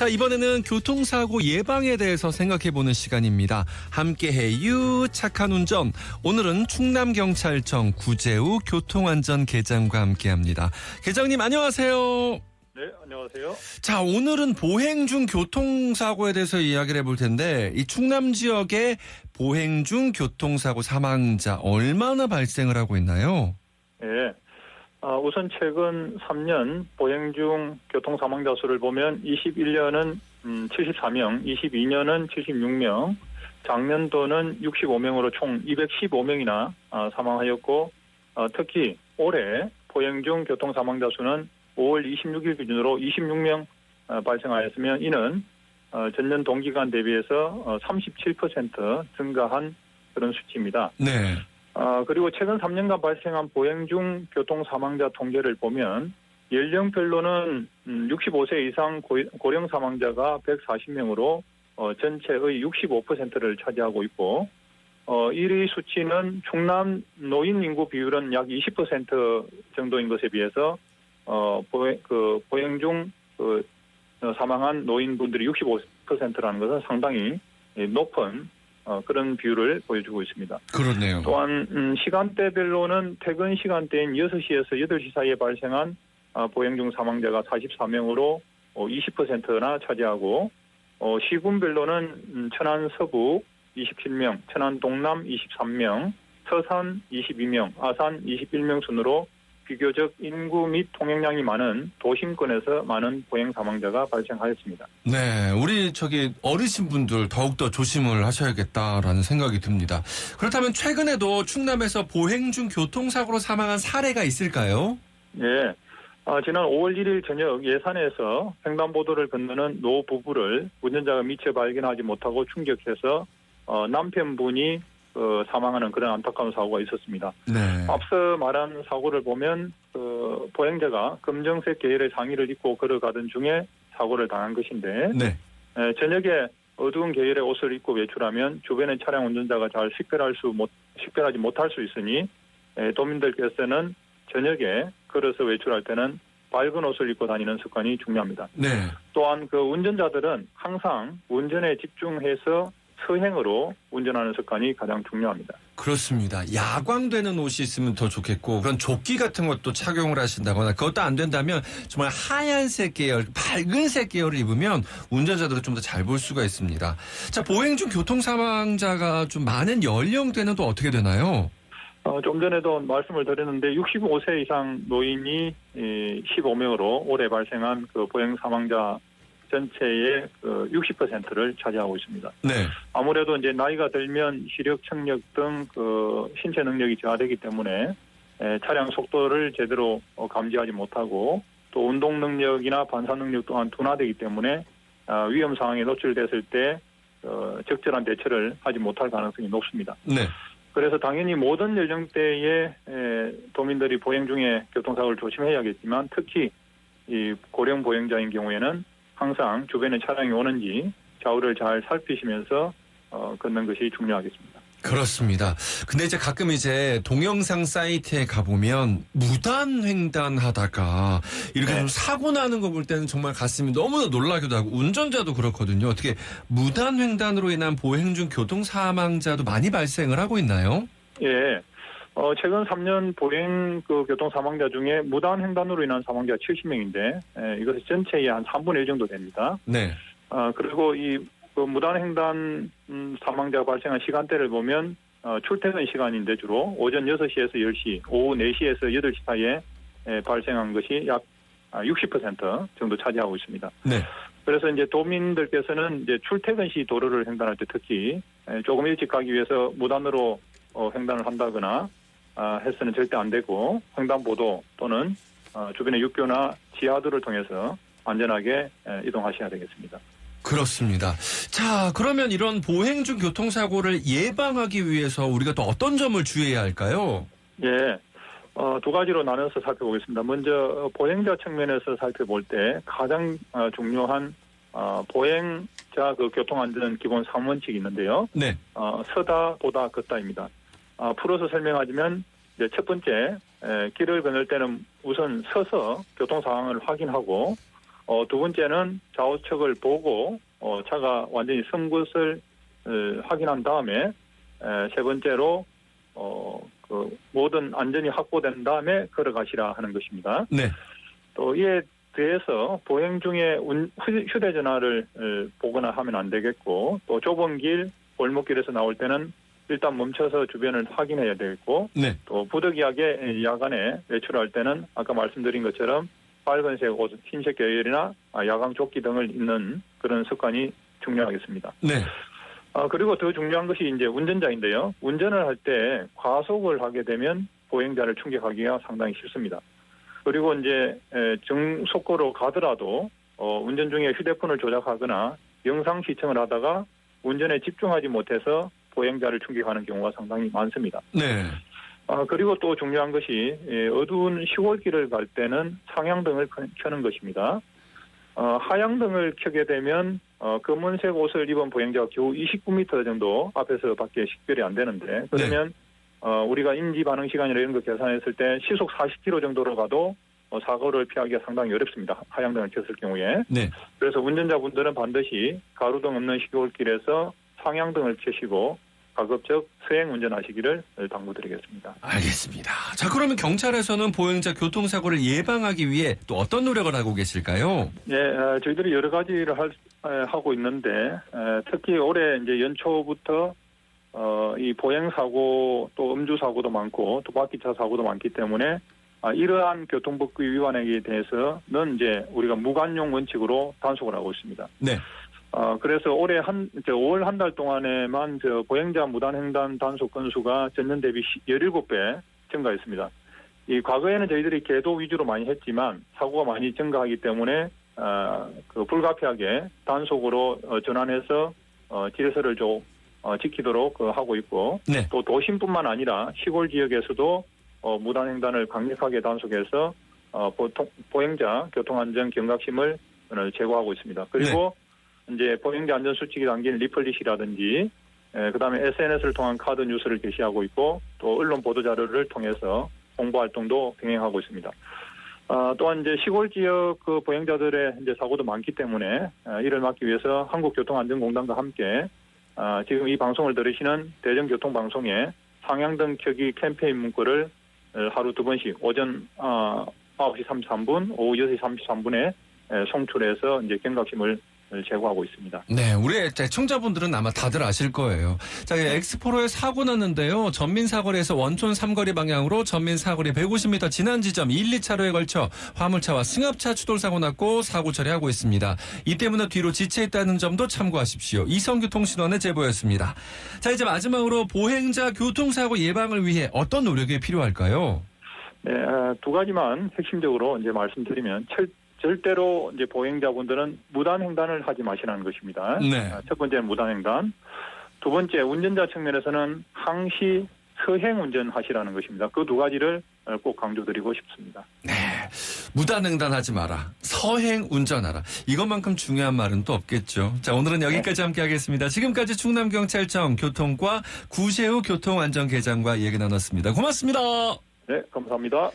자, 이번에는 교통사고 예방에 대해서 생각해보는 시간입니다. 함께해요 착한 운전. 오늘은 충남경찰청 구재우 교통안전계장과 함께합니다. 계장님 안녕하세요. 네, 안녕하세요. 자, 오늘은 보행 중 교통사고에 대해서 이야기를 해볼 텐데 이 충남 지역의 보행 중 교통사고 사망자 얼마나 발생을 하고 있나요? 네. 우선 최근 3년 보행 중 교통사망자 수를 보면 21년은 74명, 22년은 76명, 작년도는 65명으로 총 215명이나 사망하였고, 특히 올해 보행 중 교통사망자 수는 5월 26일 기준으로 26명 발생하였으면 이는 전년 동기간 대비해서 37% 증가한 그런 수치입니다. 네. 그리고 최근 3년간 발생한 보행 중 교통 사망자 통계를 보면 연령별로는 65세 이상 고령 사망자가 140명으로 전체의 65%를 차지하고 있고 1위 수치는 충남 노인 인구 비율은 약 20% 정도인 것에 비해서 보행 중 사망한 노인분들이 65%라는 것은 상당히 높은 그런 비율을 보여주고 있습니다. 그렇네요. 또한 시간대별로는 퇴근 시간대인 6시에서 8시 사이에 발생한 보행 중 사망자가 44명으로 20%나 차지하고 시군별로는 천안 서북 27명, 천안 동남 23명, 서산 22명, 아산 21명 순으로 비교적 인구 및 통행량이 많은 도심권에서 많은 보행 사망자가 발생하였습니다. 네, 우리 어르신분들 더욱더 조심을 하셔야겠다라는 생각이 듭니다. 그렇다면 최근에도 충남에서 보행 중 교통사고로 사망한 사례가 있을까요? 네. 지난 5월 1일 저녁 예산에서 횡단보도를 건너는 노 부부를 운전자가 미처 발견하지 못하고 충격해서 남편분이 사망하는 그런 안타까운 사고가 있었습니다. 네. 앞서 말한 사고를 보면 보행자가 검정색 계열의 상의를 입고 걸어가던 중에 사고를 당한 것인데 저녁에 어두운 계열의 옷을 입고 외출하면 주변의 차량 운전자가 잘 식별하지 못할 수 있으니 도민들께서는 저녁에 걸어서 외출할 때는 밝은 옷을 입고 다니는 습관이 중요합니다. 네. 또한 그 운전자들은 항상 운전에 집중해서 서행으로 운전하는 습관이 가장 중요합니다. 그렇습니다. 야광되는 옷이 있으면 더 좋겠고 그런 조끼 같은 것도 착용을 하신다거나 그것도 안 된다면 정말 하얀색 계열, 밝은색 계열을 입으면 운전자들은 좀 더 잘 볼 수가 있습니다. 자, 보행 중 교통사망자가 좀 많은 연령대는 또 어떻게 되나요? 좀 전에도 말씀을 드렸는데 65세 이상 노인이 15명으로 올해 발생한 그 보행 사망자 전체의 60%를 차지하고 있습니다. 네. 아무래도 이제 나이가 들면 시력, 청력 등 신체 능력이 저하되기 때문에 차량 속도를 제대로 감지하지 못하고 또 운동 능력이나 반사 능력 또한 둔화되기 때문에 위험 상황에 노출됐을 때 적절한 대처를 하지 못할 가능성이 높습니다. 네. 그래서 당연히 모든 연령대의 도민들이 보행 중에 교통사고를 조심해야겠지만 특히 이 고령 보행자인 경우에는 항상 주변에 차량이 오는지 좌우를 잘 살피시면서 걷는 것이 중요하겠습니다. 그렇습니다. 근데 가끔 동영상 사이트에 가보면 무단 횡단하다가 이렇게 좀 사고 나는 거 볼 때는 정말 가슴이 너무나 놀라기도 하고 운전자도 그렇거든요. 어떻게 무단 횡단으로 인한 보행 중 교통 사망자도 많이 발생을 하고 있나요? 예. 최근 3년 보행 교통 사망자 중에 무단 횡단으로 인한 사망자가 70명인데 이것이 전체의 한 3분의 1 정도 됩니다. 네. 그리고 이 무단 횡단 사망자가 발생한 시간대를 보면 출퇴근 시간인데 주로 오전 6시에서 10시, 오후 4시에서 8시 사이에 발생한 것이 약 60% 정도 차지하고 있습니다. 네. 그래서 이제 도민들께서는 이제 출퇴근 시 도로를 횡단할 때 특히 조금 일찍 가기 위해서 무단으로 횡단을 한다거나 해서는 절대 안 되고 횡단보도 또는 주변의 육교나 지하도를 통해서 안전하게 이동하셔야 되겠습니다. 그렇습니다. 자, 그러면 이런 보행 중 교통사고를 예방하기 위해서 우리가 또 어떤 점을 주의해야 할까요? 예, 두 가지로 나눠서 살펴보겠습니다. 먼저 보행자 측면에서 살펴볼 때 가장 중요한 보행자 교통안전 기본 3원칙이 있는데요. 네. 서다, 보다, 걷다입니다. 풀어서 설명하자면 이제 첫 번째 길을 건널 때는 우선 서서 교통 상황을 확인하고 두 번째는 좌우측을 보고 차가 완전히 선 것을 확인한 다음에 세 번째로 그 모든 안전이 확보된 다음에 걸어가시라 하는 것입니다. 네. 또 이에 대해서 보행 중에 휴대전화를 보거나 하면 안 되겠고 또 좁은 길, 골목길에서 나올 때는 일단 멈춰서 주변을 확인해야 되겠고 네. 또 부득이하게 야간에 외출할 때는 아까 말씀드린 것처럼 빨간색 옷, 흰색 계열이나 야광 조끼 등을 입는 그런 습관이 중요하겠습니다. 네. 그리고 더 중요한 것이 이제 운전자인데요. 운전을 할 때 과속을 하게 되면 보행자를 충격하기가 상당히 쉽습니다. 그리고 이제 정속도로 가더라도 운전 중에 휴대폰을 조작하거나 영상 시청을 하다가 운전에 집중하지 못해서 보행자를 충격하는 경우가 상당히 많습니다. 네. 그리고 또 중요한 것이 어두운 시골길을 갈 때는 상향등을 켜는 것입니다. 하향등을 켜게 되면 검은색 옷을 입은 보행자가 겨우 29m 정도 앞에서 밖에 식별이 안 되는데 그러면 우리가 인지 반응 시간이나 이런 거 계산했을 때 시속 40km 정도로 가도 사고를 피하기가 상당히 어렵습니다. 하향등을 켰을 경우에. 네. 그래서 운전자분들은 반드시 가로등 없는 시골길에서 상향등을 켜시고 가급적 서행 운전하시기를 당부드리겠습니다. 알겠습니다. 자, 그러면 경찰에서는 보행자 교통사고를 예방하기 위해 또 어떤 노력을 하고 계실까요? 네, 저희들이 여러 가지를 하고 있는데 특히 올해 이제 연초부터 이 보행사고 또 음주사고도 많고 또 바퀴차 사고도 많기 때문에 이러한 교통법규 위반에 대해서는 이제 우리가 무관용 원칙으로 단속을 하고 있습니다. 네. 그래서 올해 5월 한 달 동안에만 보행자 무단횡단 단속 건수가 전년 대비 17배 증가했습니다. 이 과거에는 저희들이 계도 위주로 많이 했지만 사고가 많이 증가하기 때문에 그 불가피하게 단속으로 전환해서 질서를 좀 지키도록 하고 있고 네. 또 도심뿐만 아니라 시골 지역에서도 무단횡단을 강력하게 단속해서 보행자 교통안전 경각심을 제고하고 있습니다. 그리고 이제 보행자 안전 수칙이 담긴 리플릿이라든지 그다음에 SNS를 통한 카드 뉴스를 게시하고 있고 또 언론 보도 자료를 통해서 홍보 활동도 병행하고 있습니다. 또한 이제 시골 지역 그 보행자들의 이제 사고도 많기 때문에 이를 막기 위해서 한국교통안전공단과 함께 지금 이 방송을 들으시는 대전교통방송에 상향등 켜기 캠페인 문구를 하루 2번씩 오전 9시 33분, 오후 6시 33분에 송출해서 이제 경각심을 제고하고 있습니다. 네, 우리 청자분들은 아마 다들 아실 거예요. 자, 엑스포로에 사고 났는데요. 전민사거리에서 원촌 삼거리 방향으로 전민사거리 150m 지난 지점 1, 2차로에 걸쳐 화물차와 승합차 추돌사고 났고 사고 처리하고 있습니다. 이 때문에 뒤로 지체했다는 점도 참고하십시오. 이성교통신원의 제보였습니다. 자, 이제 마지막으로 보행자 교통사고 예방을 위해 어떤 노력이 필요할까요? 네, 두 가지만 핵심적으로 이제 말씀드리면 절대로 이제 보행자분들은 무단횡단을 하지 마시라는 것입니다. 네. 첫 번째는 무단횡단. 두 번째 운전자 측면에서는 항시 서행 운전하시라는 것입니다. 그 두 가지를 꼭 강조드리고 싶습니다. 네, 무단횡단하지 마라. 서행 운전하라. 이것만큼 중요한 말은 또 없겠죠. 자, 오늘은 여기까지 함께하겠습니다. 지금까지 충남경찰청 교통과 구세우 교통안전계장과 얘기 나눴습니다. 고맙습니다. 네, 감사합니다.